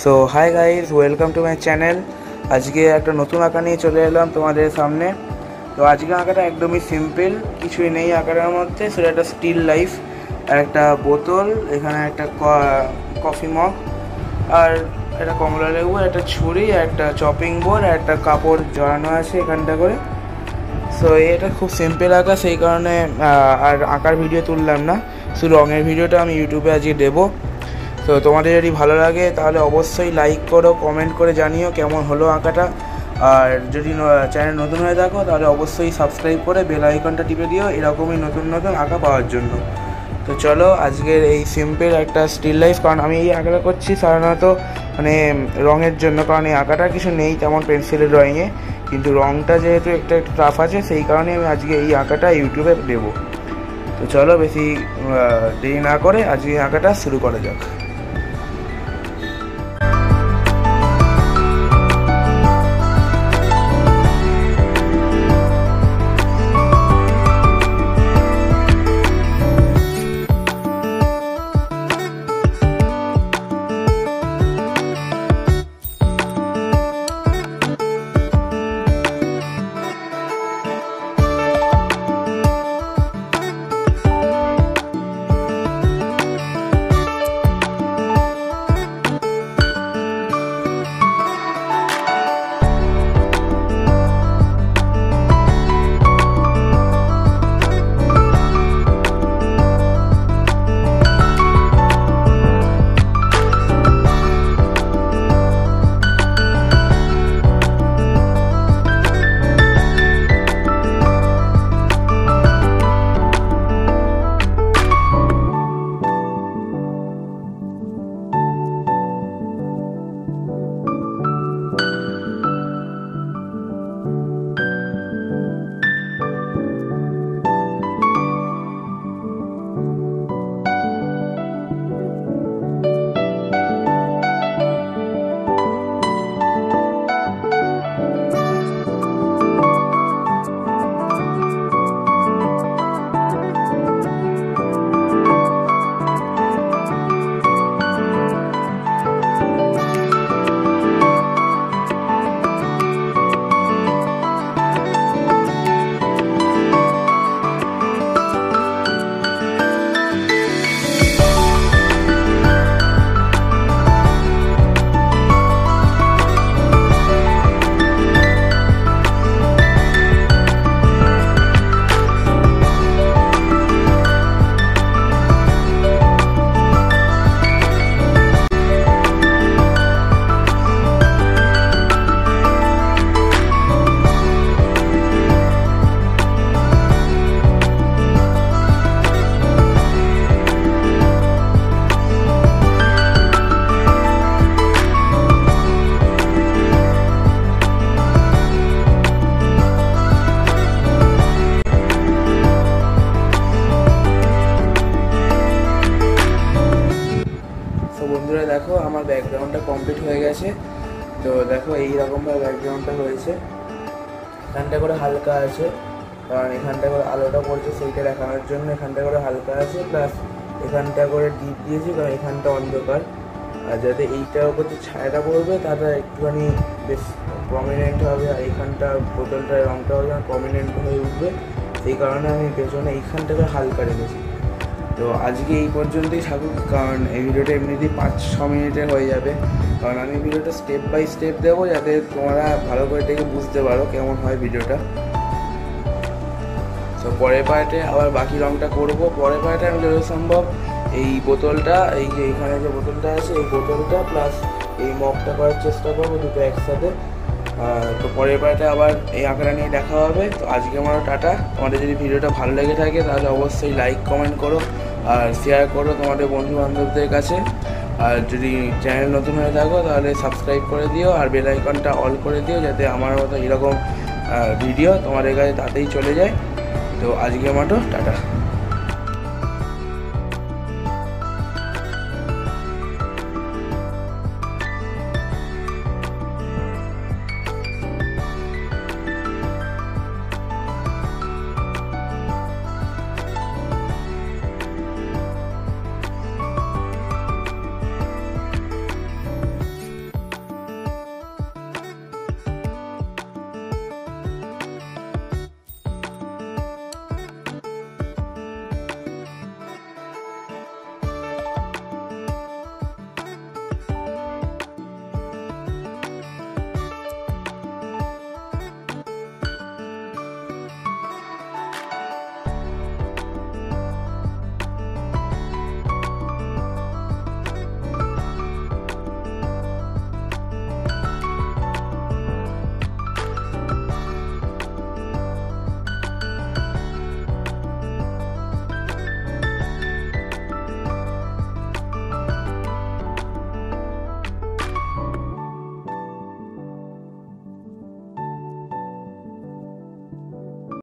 So hi guys, welcome to my channel. আজকে একটা নতুন আঁকা নিয়ে চলে এলাম তোমাদের সামনে। তো আজকে আঁকাটা একদমই সিম্পল, কিছুই নেই আঁকাটার মধ্যে। সেটা একটা স্টিল লাইফ, একটা বোতল, এখানে একটা কফি মগ, আর একটা কমলা লেবু, একটা ছুরি, একটা চপিং বোর্ড, আর একটা কাপড় জড়ানো আছে এখানটা করে। সো এটা খুব সিম্পল আঁকা, সেই কারণে আর আঁকার ভিডিও তুললাম না, শুধু রঙের ভিডিওটা আমি ইউটিউবে আজকে দেবো। তো তোমাদের যদি ভালো লাগে তাহলে অবশ্যই লাইক করো, কমেন্ট করে জানিও কেমন হলো আঁকাটা। আর যদি চ্যানেল নতুন হয়ে থাকো তাহলে অবশ্যই সাবস্ক্রাইব করে বেল আইকনটা টিপে দিও এরকমই নতুন নতুন আঁকা পাওয়ার জন্য। তো চলো আজকের এই সিম্পল একটা স্টিল লাইফ, কারণ আমি এই আঁকাটা করছি সাধারণত মানে রঙের জন্য, কারণ এই আঁকাটা কিছু নেই তেমন পেন্সিলের ড্রয়িংয়ে, কিন্তু রঙটা যেহেতু একটু টাফ আছে সেই কারণে আমি আজকে এই আঁকাটা ইউটিউবে দেবো। তো চলো বেশি দেরি না করে আজকে এই আঁকাটা শুরু করা যাক। বন্ধুরা দেখো আমার ব্যাকগ্রাউন্ডটা কমপ্লিট হয়ে গেছে। তো দেখো এইরকমভাবে ব্যাকগ্রাউন্ডটা হয়েছে, এখানটা করে হালকা আছে কারণ এখানটা করে আলোটা পড়ছে সেইটা দেখানোর জন্য, এখানটা করে হালকা আছে, প্লাস এখানটা করে ডিপ দিয়েছি কারণ এখানটা অন্ধকার, আর যাতে এইটার উপর যে ছায়াটা পড়বে তাটা একটুখানি বেশ প্রমিনেন্ট হবে, আর এইখানটা বোতলটার রঙটা হবে প্রমিনেন্ট হয়ে উঠবে, সেই কারণে আমি পেছনে এইখানটাকে হালকা রেখেছি। তো আজকে এই পর্যন্তই থাকুক, কারণ এই ভিডিওটা এমনিতেই 5-6 মিনিটের হয়ে যাবে, কারণ আমি ভিডিওটা স্টেপ বাই স্টেপ দেবো যাতে তোমরা ভালো করে দেখে বুঝতে পারো কেমন হয় ভিডিওটা। তো পরের পার্টে আবার বাকি রঙটা করবো। পরের পার্টে আমি যত সম্ভব এই বোতলটা, এই যে এখানে যে বোতলটা আছে এই বোতলটা প্লাস এই মগটা করার চেষ্টা করবো দুটো একসাথে। তো পরের পার্টে আবার এই আঁকাটা নিয়ে দেখা হবে। তো আজকে আমার টাটা। তোমাদের যদি ভিডিওটা ভালো লেগে থাকে তাহলে অবশ্যই লাইক কমেন্ট করো আর শেয়ার করো তোমাদের বন্ধু বান্ধবদের কাছে। আর যদি চ্যানেল নতুন হয়ে থাকো তাহলে সাবস্ক্রাইব করে দিও আর বেল আইকনটা অল করে দিও যাতে আমার মতো এরকম ভিডিও তোমাদের কাছে তাতেই চলে যায়। তো আজকের মতো টাটা।